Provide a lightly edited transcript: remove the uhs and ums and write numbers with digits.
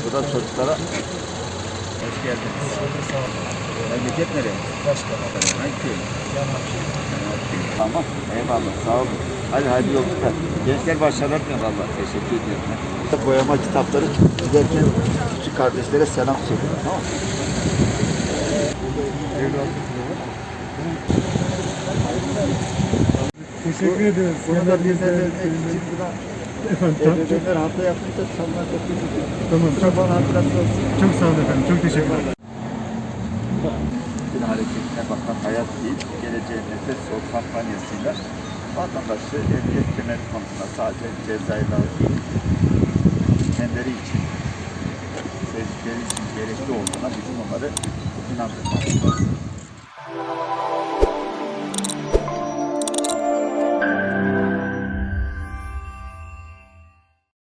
Bu da çocuklara hoş geldiniz. Memleket nereye? Başkan'a. Hangi köy? Tamam. Eyvallah. Sağ olun. Hadi yolculuklar. Gençler başarılar diliyorum valla. Teşekkür ediyorum. Boyama kitapları giderken küçük kardeşlere selam söylüyorum. Tamam mı? Teşekkür ederiz. Bunu da bir de Ebeveynler hafta yapınca çalmak yapıyoruz. Tamam. Çok bana hatırlatma olsun. Çok sağ olun efendim. Çok teşekkür ederim. Bütün hareketine bakan hayat değil, geleceğe nefes ol kampanyasıyla vatandaşı emniyet kemeri konusunda sadece cezayla değil, kendileri için, sevdikleri için gerekli olduğuna bizim onları inandırmamız lazım.